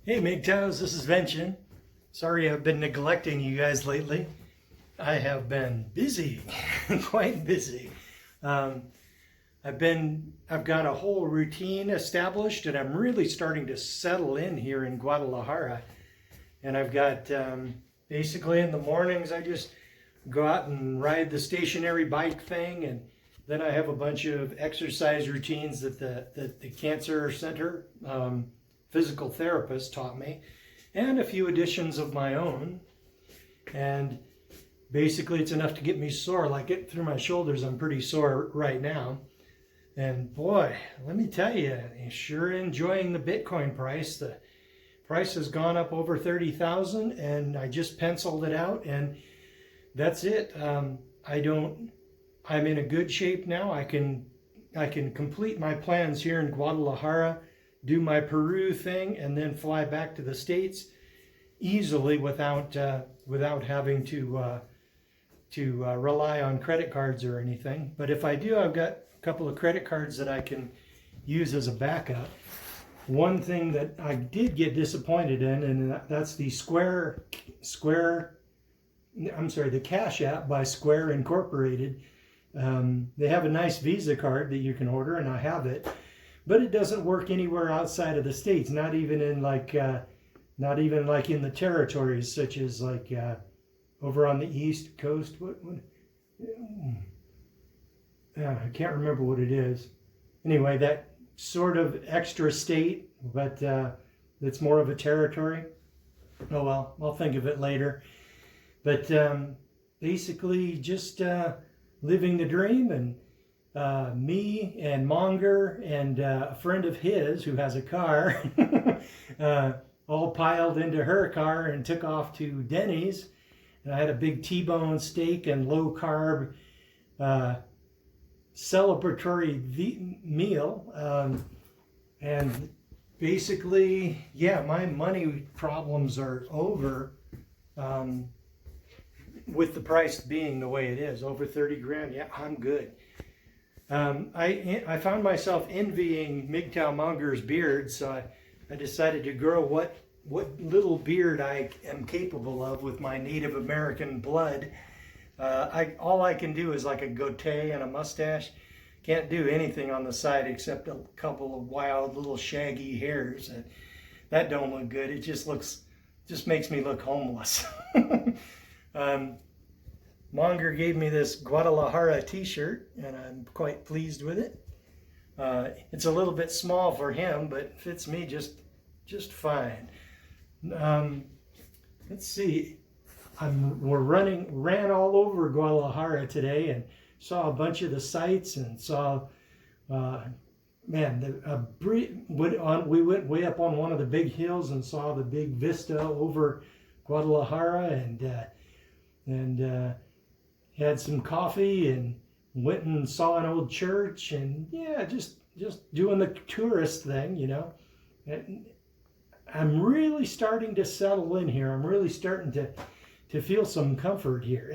Hey MGTOWs, this is Vention. Sorry I've been neglecting you guys lately. I have been busy, quite busy. I've got a whole routine established, and I'm really starting to settle in here in Guadalajara. And I've got basically in the mornings I just go out and ride the stationary bike thing, and then I have a bunch of exercise routines that the cancer center physical therapist taught me, and a few additions of my own. And basically it's enough to get me sore. Like, it through my shoulders, I'm pretty sore right now. And boy, let me tell you, I'm sure enjoying the Bitcoin price. The price has gone up over 30,000, and I just penciled it out, and that's it. I'm in a good shape now. I can complete my plans here in Guadalajara, do my Peru thing, and then fly back to the States easily without having to rely on credit cards or anything. But if I do, I've got a couple of credit cards that I can use as a backup. One thing that I did get disappointed in, and that's the the Cash App by Square Incorporated. They have a nice Visa card that you can order, and I have it. But it doesn't work anywhere outside of the States, not even in like in the territories, such as like over on the East Coast. I can't remember what it is. Anyway, that sort of extra state, but it's more of a territory. Oh well, I'll think of it later. But basically just living the dream, and me and Monger and a friend of his who has a car all piled into her car and took off to Denny's. And I had a big T-bone steak and low-carb celebratory meal. And basically, yeah, my money problems are over, with the price being the way it is, over 30 grand. Yeah, I'm good. I found myself envying MGTOW Monger's beard, so I decided to grow what little beard I am capable of with my Native American blood. All I can do is like a goatee and a mustache. Can't do anything on the side except a couple of wild little shaggy hairs. That don't look good. It just makes me look homeless. Monger gave me this Guadalajara t-shirt, and I'm quite pleased with it. It's a little bit small for him, but fits me just fine. Let's see. Ran all over Guadalajara today and saw a bunch of the sights, and saw, we went way up on one of the big hills and saw the big vista over Guadalajara, and had some coffee and went and saw an old church, and yeah, just doing the tourist thing, you know. And I'm really starting to settle in here. I'm really starting to feel some comfort here.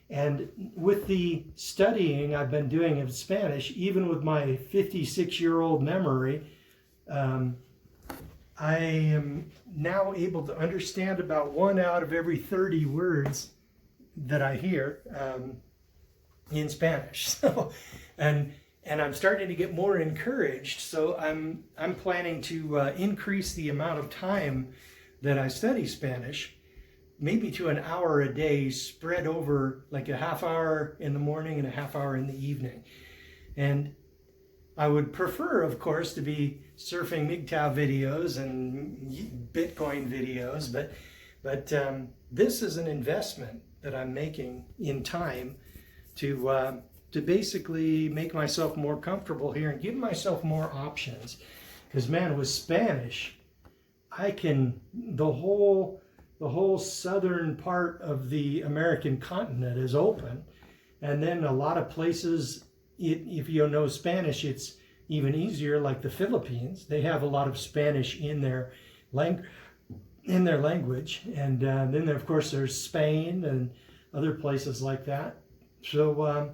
And with the studying I've been doing of Spanish, even with my 56-year-old memory, I am now able to understand about 1 out of every 30 words that I hear in Spanish. So, and I'm starting to get more encouraged. So I'm planning to increase the amount of time that I study Spanish, maybe to an hour a day, spread over like a half hour in the morning and a half hour in the evening. And I would prefer, of course, to be surfing MGTOW videos and Bitcoin videos, but this is an investment that I'm making in time to basically make myself more comfortable here and give myself more options. Because man, with Spanish, I can the whole southern part of the American continent is open, and then a lot of places, if you know Spanish, it's even easier. Like the Philippines, they have a lot of Spanish in their language, and then of course there's Spain and other places like that. So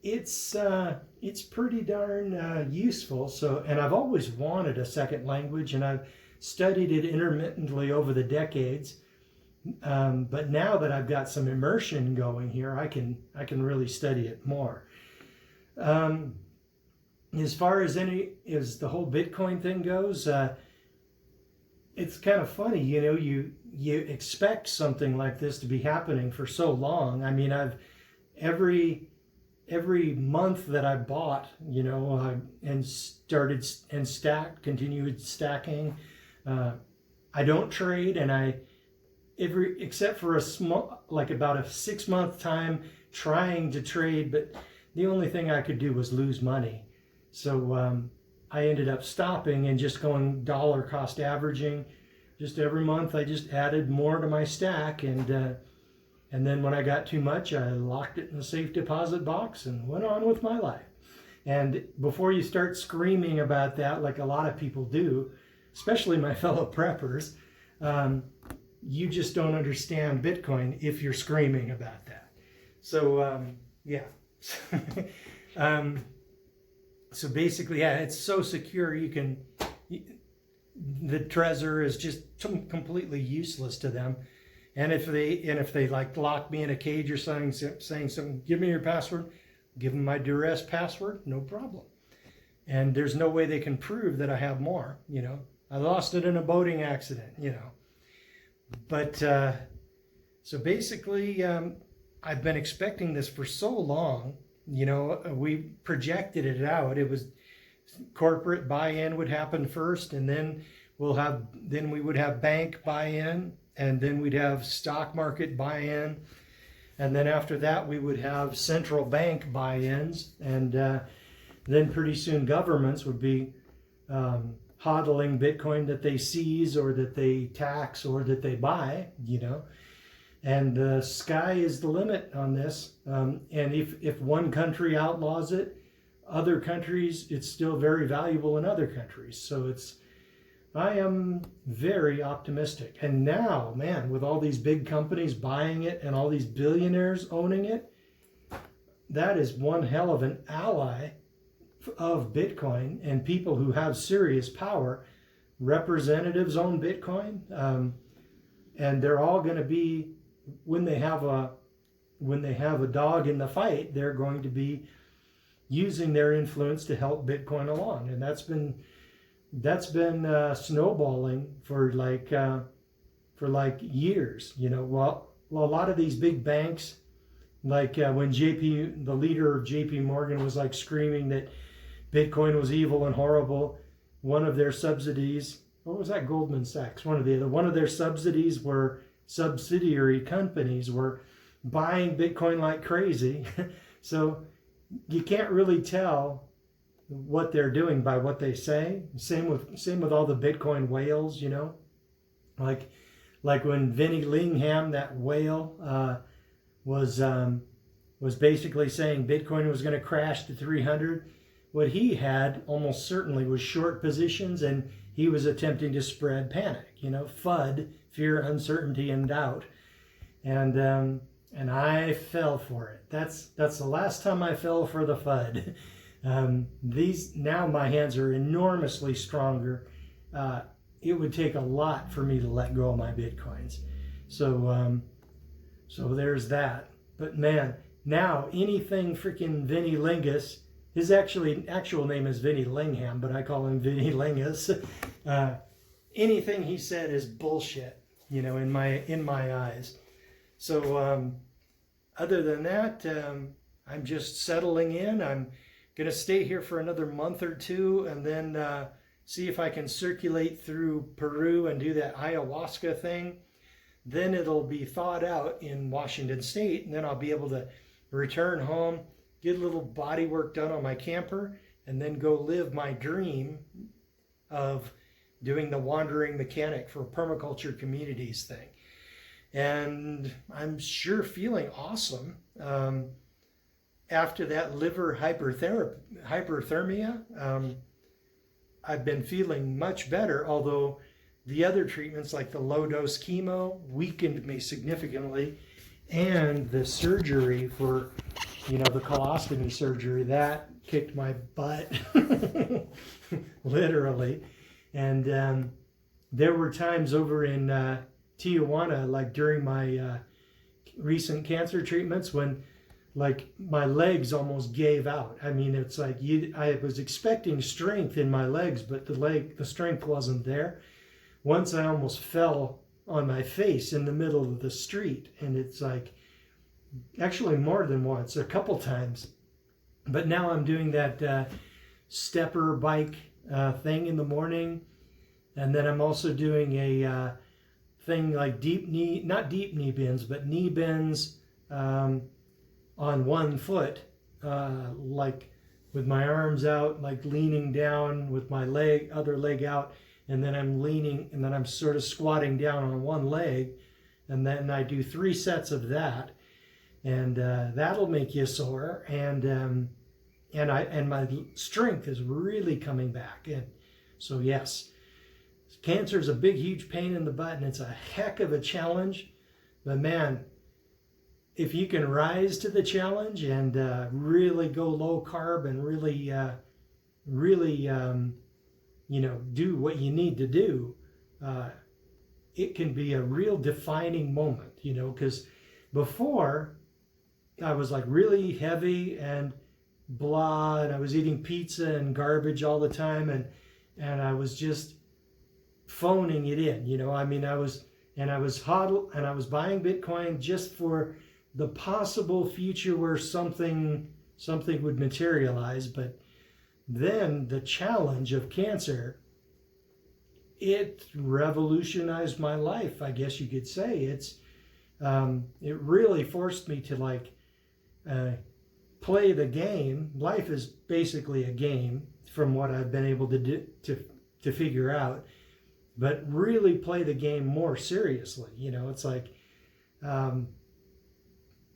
it's pretty darn useful. So, and I've always wanted a second language, and I've studied it intermittently over the decades. But now that I've got some immersion going here, I can really study it more. As far as the whole Bitcoin thing goes, it's kind of funny, you expect something like this to be happening for so long. I mean, every month that I bought, and started and continued stacking. I don't trade, and except for about a 6-month time trying to trade, but the only thing I could do was lose money. So I ended up stopping and just going dollar cost averaging. Just every month I just added more to my stack, and then when I got too much, I locked it in the safe deposit box and went on with my life. And before you start screaming about that, like a lot of people do, especially my fellow preppers, you just don't understand Bitcoin if you're screaming about that. So, yeah. So basically, yeah, it's so secure, the Trezor is just completely useless to them. And if they like lock me in a cage or saying something, give me your password, give them my duress password, no problem. And there's no way they can prove that I have more, I lost it in a boating accident, But so basically, I've been expecting this for so long. We projected it out. It was corporate buy-in would happen first, and then we would have bank buy-in, and then we'd have stock market buy-in, and then after that we would have central bank buy-ins, and then pretty soon governments would be hodling Bitcoin that they seize or that they tax or that they buy, and the sky is the limit on this. And if one country outlaws it, other countries, it's still very valuable in other countries. So I am very optimistic. And now, man, with all these big companies buying it and all these billionaires owning it, that is one hell of an ally of Bitcoin, and people who have serious power. Representatives own Bitcoin, and they're all going to be, when they have a dog in the fight, they're going to be using their influence to help Bitcoin along. And that's been snowballing for like years. Well, a lot of these big banks, like when the leader of JP Morgan was like screaming that Bitcoin was evil and horrible, one of their subsidies, what was that, Goldman Sachs, one of their subsidiary companies were buying Bitcoin like crazy. So you can't really tell what they're doing by what they say. Same with all the Bitcoin whales, like when Vinnie Lingham, that whale, was basically saying Bitcoin was going to crash to 300. What he had almost certainly was short positions, and he was attempting to spread panic, FUD, fear, uncertainty, and doubt. And I fell for it. That's the last time I fell for the FUD. Now my hands are enormously stronger. It would take a lot for me to let go of my Bitcoins. So there's that. But man, now anything freaking Vinnie Lingus, his actual name is Vinnie Lingham, but I call him Vinnie Lingus. Anything he said is bullshit, in my eyes. So other than that, I'm just settling in. I'm going to stay here for another month or two, and then see if I can circulate through Peru and do that ayahuasca thing. Then it'll be thawed out in Washington State, and then I'll be able to return home, get a little body work done on my camper, and then go live my dream of doing the wandering mechanic for permaculture communities thing. And I'm sure feeling awesome. After that liver hyperthermia, I've been feeling much better, although the other treatments like the low-dose chemo weakened me significantly, and the surgery for, the colostomy surgery, that kicked my butt, literally. And there were times over in Tijuana, like during my recent cancer treatments, when like my legs almost gave out. I mean, it's like I was expecting strength in my legs, but the strength wasn't there. Once I almost fell on my face in the middle of the street, and it's like, actually more than once, a couple times. But now I'm doing that stepper bike thing in the morning, and then I'm also doing a thing like not deep knee bends, but knee bends on one foot, like with my arms out, like leaning down with my other leg out, and then I'm leaning, and then I'm sort of squatting down on one leg, and then I do 3 sets of that, and that'll make you sore, and my strength is really coming back. And so yes, cancer is a big, huge pain in the butt, and it's a heck of a challenge. But man, if you can rise to the challenge and really go low carb and really do what you need to do, it can be a real defining moment, because before I was like really heavy and blah, and I was eating pizza and garbage all the time, and I was just phoning it in, I mean, I was hodl, and I was buying Bitcoin just for the possible future where something would materialize. But then the challenge of cancer, it revolutionized my life, I guess you could say. It really forced me to play the game. Life is basically a game, from what I've been able to do, to figure out, but really play the game more seriously. It's like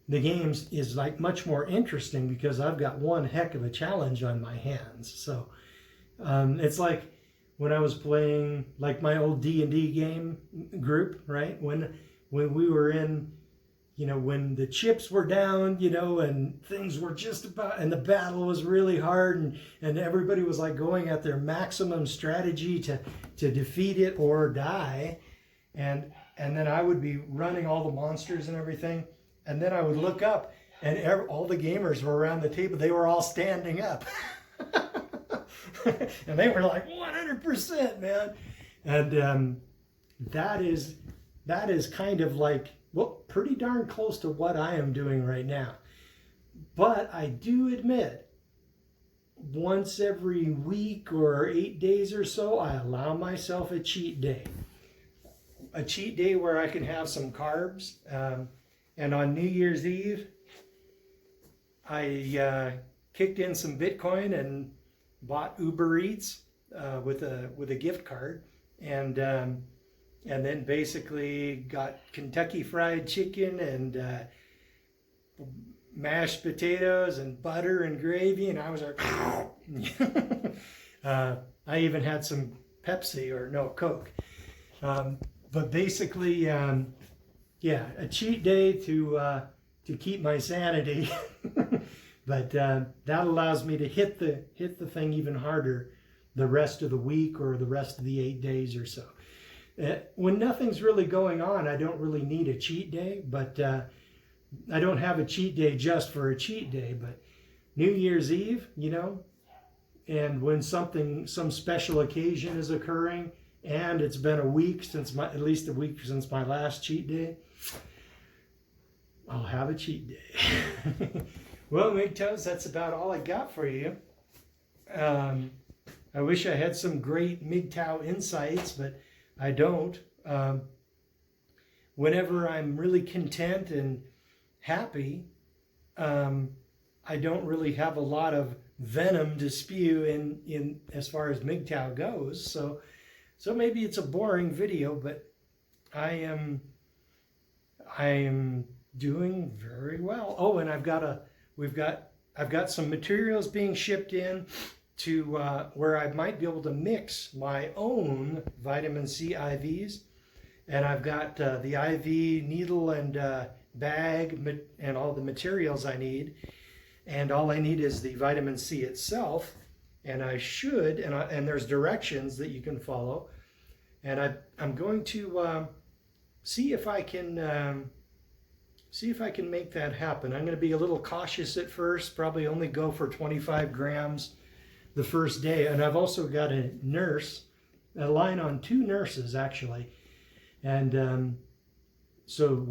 the game is like much more interesting because I've got one heck of a challenge on my hands. So it's like when I was playing like my old D&D game group, right? When we were in, when the chips were down, and things were just about, and the battle was really hard, and everybody was like going at their maximum strategy to defeat it or die. And then I would be running all the monsters and everything. And then I would look up, and all the gamers were around the table. They were all standing up. And they were like 100%, man. And that is kind of like, well, pretty darn close to what I am doing right now. But I do admit, once every week or 8 days or so, I allow myself a cheat day. A cheat day where I can have some carbs. And on New Year's Eve, I kicked in some Bitcoin and bought Uber Eats with a gift card, and then basically got Kentucky Fried Chicken and mashed potatoes and butter and gravy, and I was like, I even had some Coke. But basically, a cheat day to keep my sanity. But that allows me to hit the thing even harder the rest of the week or the rest of the 8 days or so. When nothing's really going on, I don't really need a cheat day, but I don't have a cheat day just for a cheat day. But New Year's Eve, and when some special occasion is occurring, and it's been at least a week since my last cheat day, I'll have a cheat day. Well, MGTOWs, that's about all I got for you. I wish I had some great MGTOW insights, but I don't. Whenever I'm really content and happy, I don't really have a lot of venom to spew in as far as MGTOW goes. So maybe it's a boring video, but I am doing very well. Oh, and I've got some materials being shipped in to where I might be able to mix my own vitamin C IVs, and I've got the IV needle and bag and all the materials I need, and all I need is the vitamin C itself, and I should, and there's directions that you can follow, and I'm going to see if I can make that happen. I'm going to be a little cautious at first, probably only go for 25 grams the first day. And I've also got a line on 2 nurses actually. And so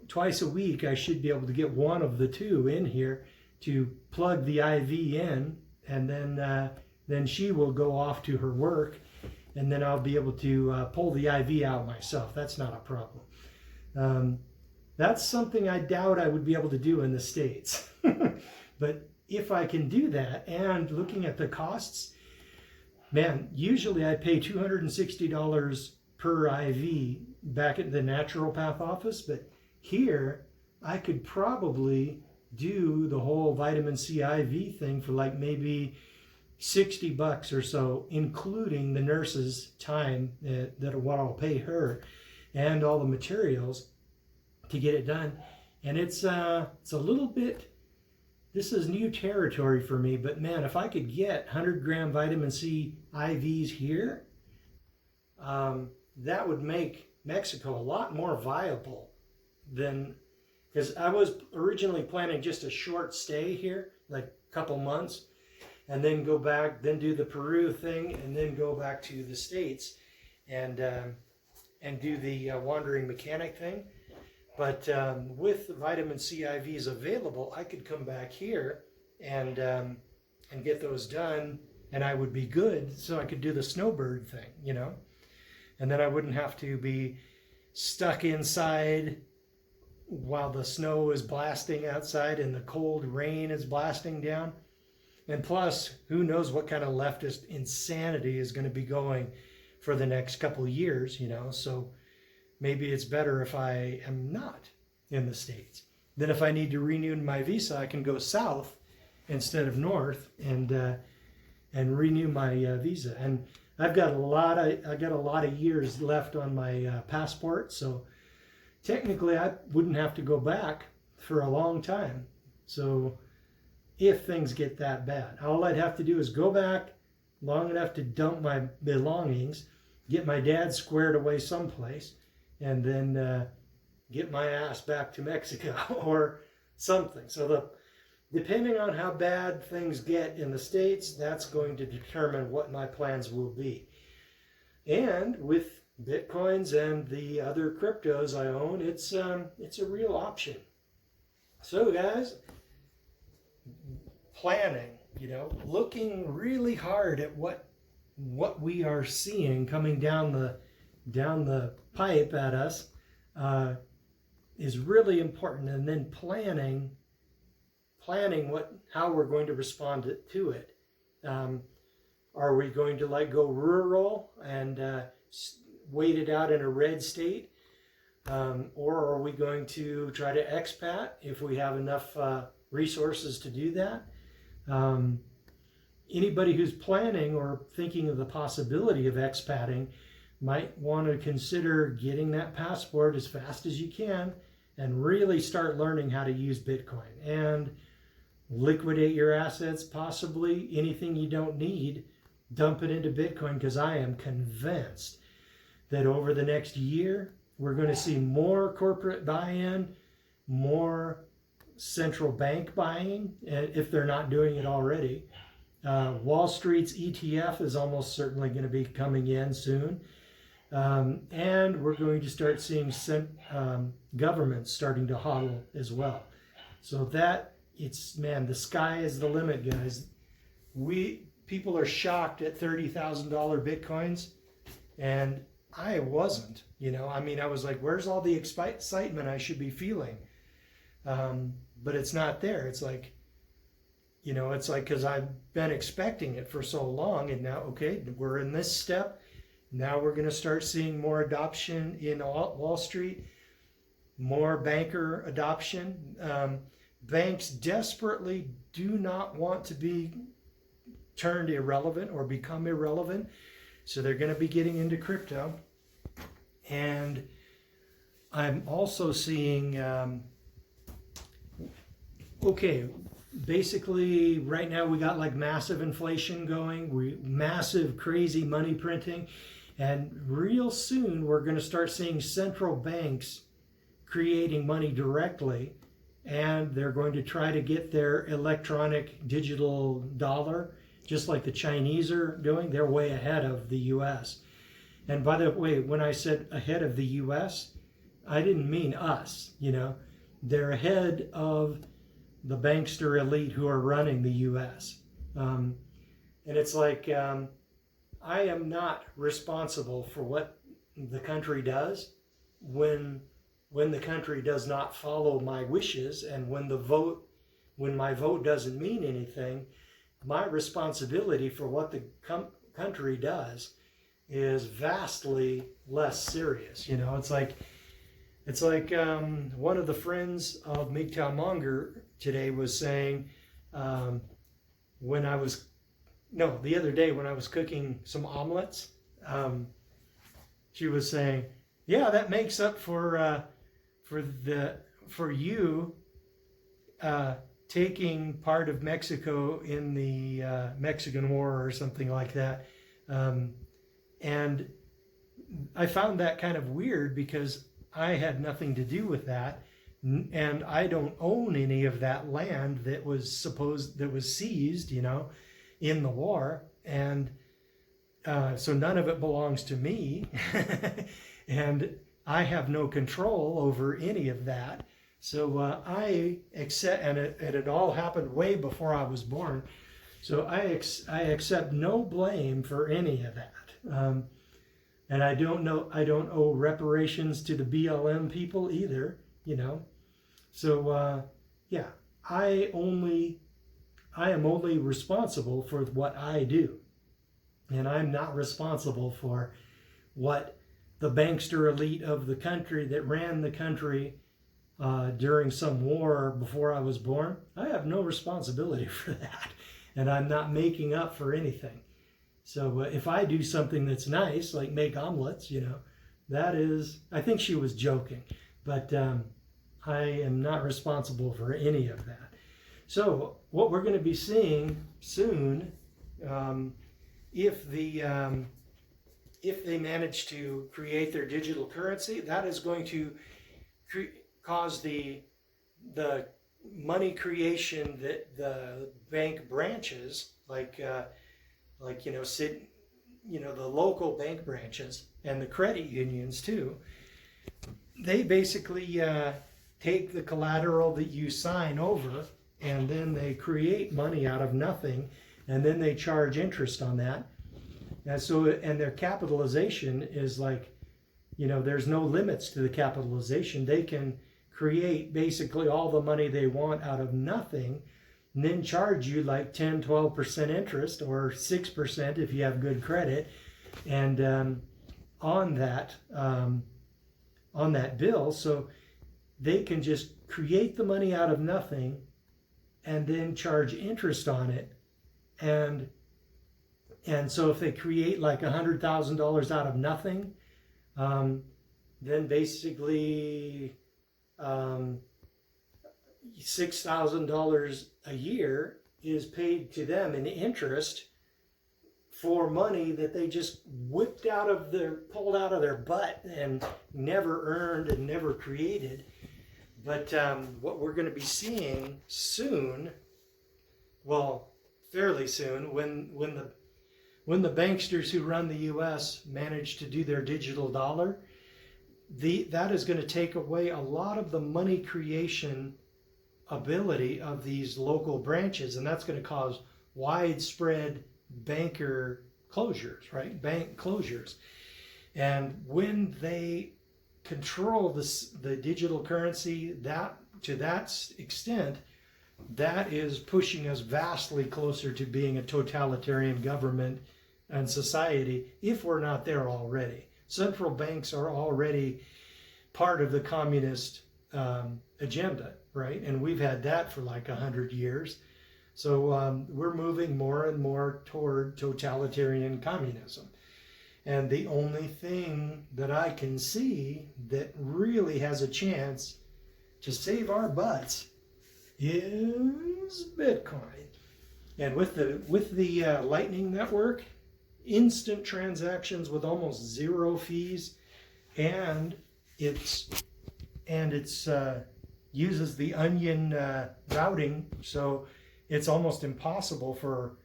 twice a week, I should be able to get one of the 2 in here to plug the IV in, and then she will go off to her work, and then I'll be able to pull the IV out myself. That's not a problem. That's something I doubt I would be able to do in the States. But if I can do that, and looking at the costs, man, usually I pay $260 per IV back at the naturopath office, but here I could probably do the whole vitamin C IV thing for like maybe $60 or so, including the nurse's time, that what I'll pay her, and all the materials to get it done. And it's a little bit, this is new territory for me, but man, if I could get 100-gram vitamin C IVs here, that would make Mexico a lot more viable than, because I was originally planning just a short stay here, like a couple months, and then go back, then do the Peru thing, and then go back to the States and do the wandering mechanic thing. But with the vitamin C IVs available, I could come back here and get those done, and I would be good, so I could do the snowbird thing, you know? And then I wouldn't have to be stuck inside while the snow is blasting outside and the cold rain is blasting down. And plus, who knows what kind of leftist insanity is going to be going for the next couple of years, you know? So maybe it's better if I am not in the States. Then if I need to renew my visa, I can go south instead of north and renew my visa. And I've got a lot of years left on my passport, so technically I wouldn't have to go back for a long time. So if things get that bad, all I'd have to do is go back long enough to dump my belongings, get my dad squared away someplace, and then get my ass back to Mexico or something. So depending on how bad things get in the States, that's going to determine what my plans will be. And with Bitcoins and the other cryptos I own, it's a real option. So guys, planning, you know, looking really hard at what we are seeing coming down the pipe at us is really important, and then planning how we're going to respond to it. Are we going to go rural and wait it out in a red state, or are we going to try to expat if we have enough resources to do that? Anybody who's planning or thinking of the possibility of expatting might want to consider getting that passport as fast as you can and really start learning how to use Bitcoin and liquidate your assets, possibly anything you don't need, dump it into Bitcoin, because I am convinced that over the next year, we're going to see more corporate buy-in, more central bank buying, if they're not doing it already. Wall Street's ETF is almost certainly going to be coming in soon. And we're going to start seeing governments starting to hodl as well. So the sky is the limit, guys. people are shocked at $30,000 Bitcoins, and I wasn't, you know. I mean, I was like, where's all the excitement I should be feeling? But it's not there. It's like, you know, it's like, because I've been expecting it for so long, and now, okay, we're in this step. Now we're going to start seeing more adoption in Wall Street, more banker adoption. Banks desperately do not want to be turned irrelevant or become irrelevant. So they're going to be getting into crypto. And I'm also seeing, okay, basically right now we got like massive inflation going, massive crazy money printing. And real soon we're going to start seeing central banks creating money directly. And they're going to try to get their electronic digital dollar, just like the Chinese are doing. They're way ahead of the US. And by the way, when I said ahead of the US, I didn't mean us, you know. They're ahead of the bankster elite who are running the US. And it's like, I am not responsible for what the country does when the country does not follow my wishes, and when my vote doesn't mean anything. My responsibility for what the country does is vastly less serious. You know, it's like one of the friends of MGTOW Monger today was saying, the other day when I was cooking some omelets, she was saying, yeah, that makes up for you taking part of Mexico in the Mexican War or something like that. And I found that kind of weird because I had nothing to do with that, and I don't own any of that land that was seized, you know, in the war, and so none of it belongs to me, and I have no control over any of that. So I accept, and it all happened way before I was born. So I accept no blame for any of that. And I don't owe reparations to the BLM people either, you know. So yeah, I am only responsible for what I do. And I'm not responsible for what the bankster elite of the country that ran the country during some war before I was born. I have no responsibility for that. And I'm not making up for anything. So if I do something that's nice, like make omelets, you know, that is, I think she was joking. But I am not responsible for any of that. So what we're going to be seeing soon, if they manage to create their digital currency, that is going to cause the money creation that the bank branches, like you know, the local bank branches and the credit unions too, they basically take the collateral that you sign over, and then they create money out of nothing, and then they charge interest on that. And their capitalization is like, you know, there's no limits to the capitalization. They can create basically all the money they want out of nothing, and then charge you like 10-12% interest, or 6% if you have good credit, and on that bill. So they can just create the money out of nothing and then charge interest on it. And so if they create like $100,000 out of nothing, then basically $6,000 a year is paid to them in interest for money that they just pulled out of their butt and never earned and never created. But what we're going to be seeing soon, well, fairly soon, when the banksters who run the U.S. manage to do their digital dollar, that is going to take away a lot of the money creation ability of these local branches, and that's going to cause widespread banker closures, right? Bank closures. And when they control the digital currency that to that extent, that is pushing us vastly closer to being a totalitarian government and society, if we're not there already. Central banks are already part of the communist agenda, right? And we've had that for like 100 years. So we're moving more and more toward totalitarian communism. And the only thing that I can see that really has a chance to save our butts is Bitcoin. And with the Lightning Network, instant transactions with almost zero fees, and it's uses the onion routing, so it's almost impossible for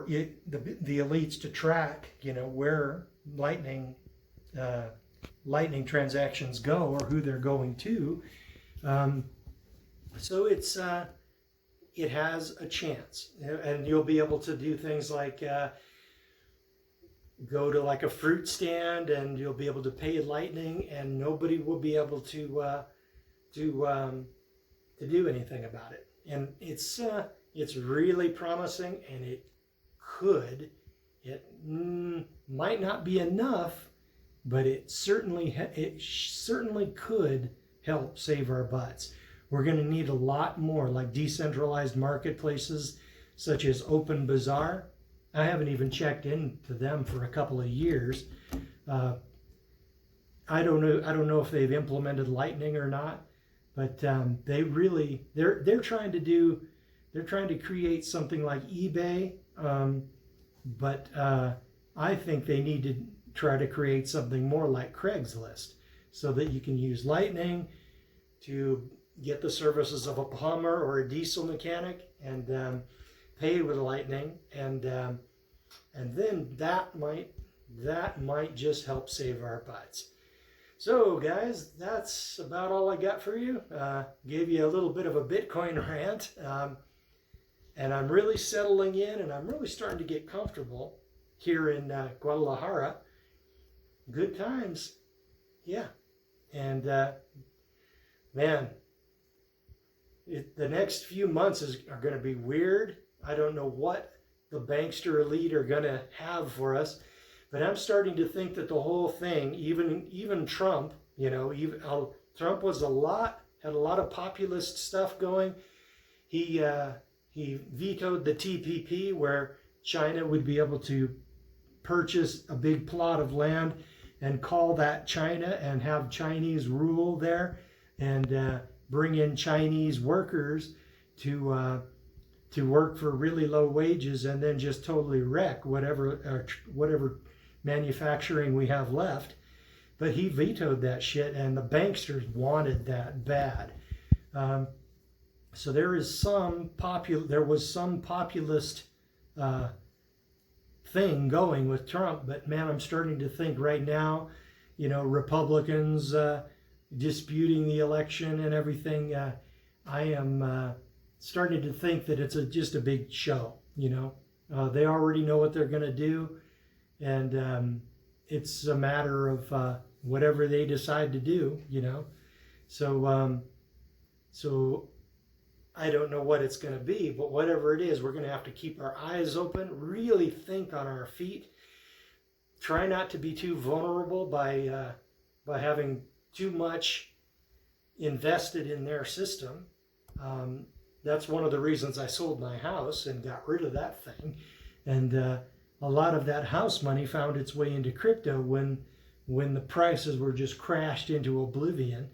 the elites to track, where lightning transactions go or who they're going to. So it has a chance, and you'll be able to do things like go to like a fruit stand, and you'll be able to pay Lightning, and nobody will be able to do anything about it. And it's really promising, and it might not be enough, but it certainly could help save our butts. We're going to need a lot more, like decentralized marketplaces such as Open Bazaar. I haven't even checked into them for a couple of years. I don't know if they've implemented Lightning or not, but they're trying to create something like eBay. But I think they need to try to create something more like Craigslist, so that you can use Lightning to get the services of a plumber or a diesel mechanic, and pay with Lightning, and then that might just help save our butts. So guys, that's about all I got for you. Gave you a little bit of a Bitcoin rant, and I'm really settling in, and I'm really starting to get comfortable here in Guadalajara. Good times, yeah. And man, the next few months are going to be weird. I don't know what the bankster elite are going to have for us, but I'm starting to think that the whole thing, even Trump, Trump had a lot of populist stuff going. He vetoed the TPP, where China would be able to purchase a big plot of land and call that China and have Chinese rule there, and bring in Chinese workers to work for really low wages, and then just totally wreck whatever manufacturing we have left. But he vetoed that shit, and the banksters wanted that bad. So there was some populist thing going with Trump, but man, I'm starting to think right now, Republicans disputing the election and everything. I am starting to think that it's just a big show. They already know what they're going to do, and it's a matter of whatever they decide to do. So I don't know what it's going to be, but whatever it is, we're going to have to keep our eyes open, really think on our feet, try not to be too vulnerable by having too much invested in their system. That's one of the reasons I sold my house and got rid of that thing. And a lot of that house money found its way into crypto when the prices were just crashed into oblivion.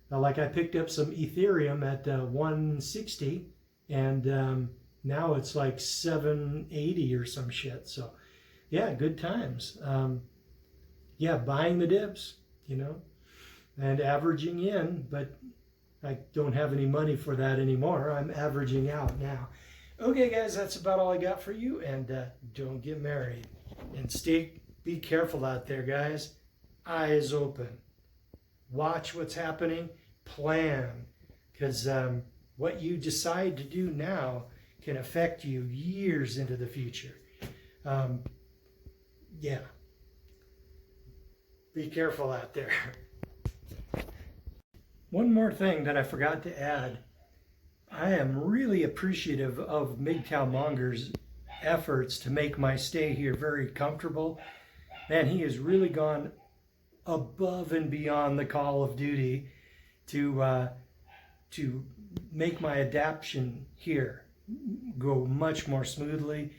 Like I picked up some Ethereum at 160, and now it's like 780 or some shit. So yeah, good times. Yeah, buying the dips, and averaging in, but I don't have any money for that anymore. I'm averaging out now. Okay, guys, that's about all I got for you, and don't get married. And be careful out there, guys. Eyes open. Watch what's happening. Plan. Because what you decide to do now can affect you years into the future. Yeah, be careful out there. One more thing that I forgot to add. I am really appreciative of MGTOW Monger's efforts to make my stay here very comfortable. Man, he has really gone above and beyond the call of duty to make my adaptation here go much more smoothly.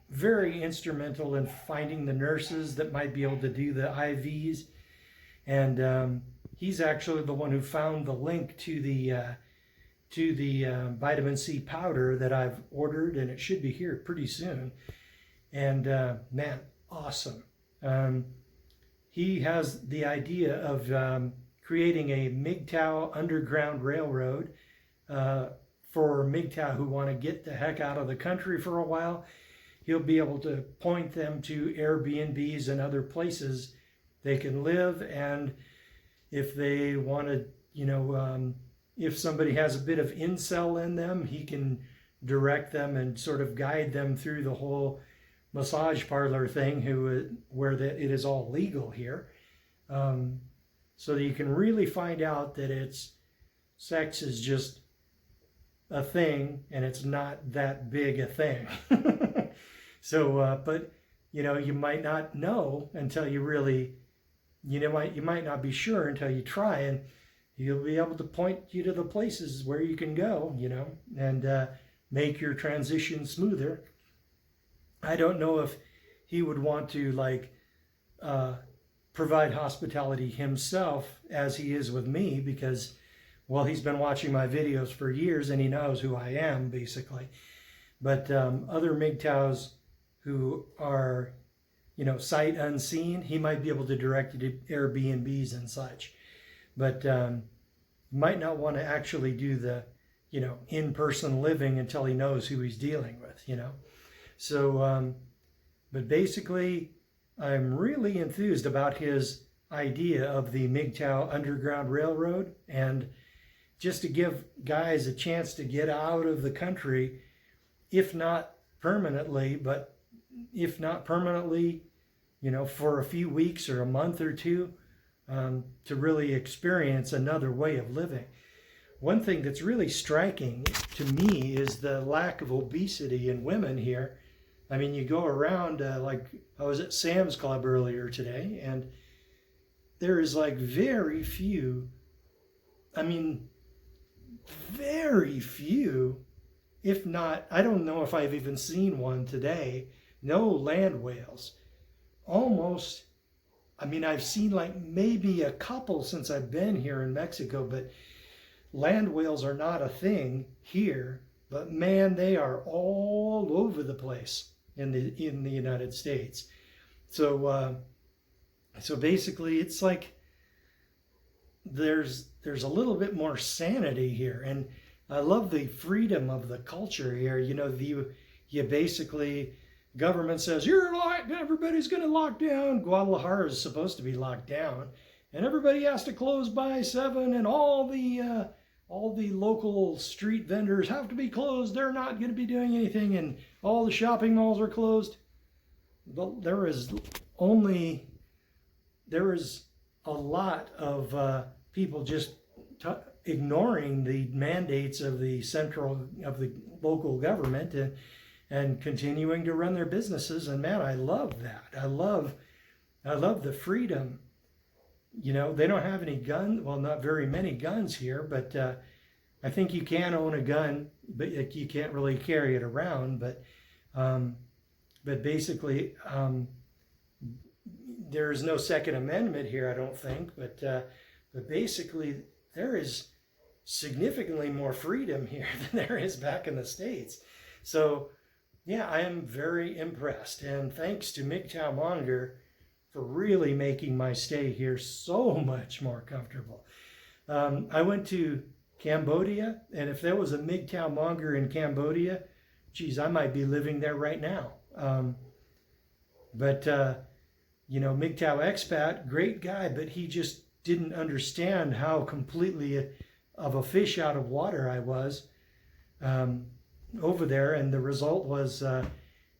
Very instrumental in finding the nurses that might be able to do the IVs, and he's actually the one who found the link to the vitamin C powder that I've ordered, and it should be here pretty soon. And man, awesome. He has the idea of creating a MGTOW underground railroad for MGTOW who want to get the heck out of the country for a while. He'll be able to point them to Airbnbs and other places they can live, and if they want to, if somebody has a bit of incel in them, he can direct them and sort of guide them through the whole massage parlor thing, where it is all legal here, so that you can really find out that sex is just a thing and it's not that big a thing. So, but you might not know until you really, you might not be sure until you try, and he'll be able to point you to the places where you can go, and make your transition smoother. I don't know if he would want to provide hospitality himself as he is with me, because, well, he's been watching my videos for years and he knows who I am, basically. But other MGTOWs who are, sight unseen, he might be able to direct you to Airbnbs and such. But might not want to actually do the, in-person living until he knows who he's dealing with, So, but basically, I'm really enthused about his idea of the MGTOW Underground Railroad, and just to give guys a chance to get out of the country, if not permanently, for a few weeks or a month or two, to really experience another way of living. One thing that's really striking to me is the lack of obesity in women here. I mean, you go around, I was at Sam's Club earlier today, and there is very few, if not, I don't know if I've even seen one today, no land whales. Almost, I've seen maybe a couple since I've been here in Mexico, but land whales are not a thing here. But man, they are all over the place in the United States. So basically, it's there's a little bit more sanity here, and I love the freedom of the culture here. You basically, government says everybody's going to lock down. Guadalajara is supposed to be locked down, and everybody has to close by 7, and all the local street vendors have to be closed. They're not going to be doing anything, and all the shopping malls are closed. But there is a lot of people just ignoring the mandates of the local government and continuing to run their businesses. And man, I love that. I love the freedom. They don't have any guns. Well, not very many guns here, but I think you can own a gun, but you can't really carry it around. But basically, there is no Second Amendment here, I don't think. But basically, there is significantly more freedom here than there is back in the States. So, yeah, I am very impressed. And thanks to MGTOW Monger for really making my stay here so much more comfortable. I went to Cambodia, and if there was a MGTOW Monger in Cambodia, geez, I might be living there right now. But MGTOW expat, great guy, but he just didn't understand how completely of a fish out of water I was over there. And the result was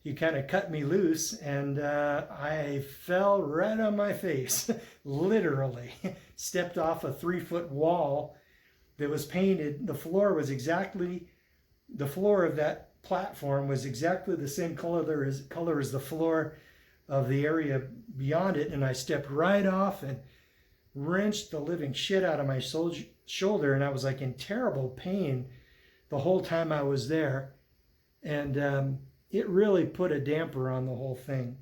he kind of cut me loose, and I fell right on my face, literally. Stepped off a 3-foot wall that was painted. The floor of that platform was exactly the same color as the floor of the area beyond it, and I stepped right off and wrenched the living shit out of my shoulder, and I was like in terrible pain the whole time I was there, and it really put a damper on the whole thing.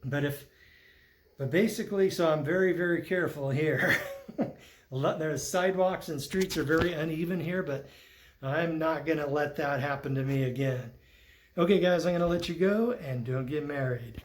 But basically, so I'm very, very careful here. The sidewalks and streets are very uneven here, but I'm not going to let that happen to me again. Okay, guys, I'm going to let you go, and don't get married.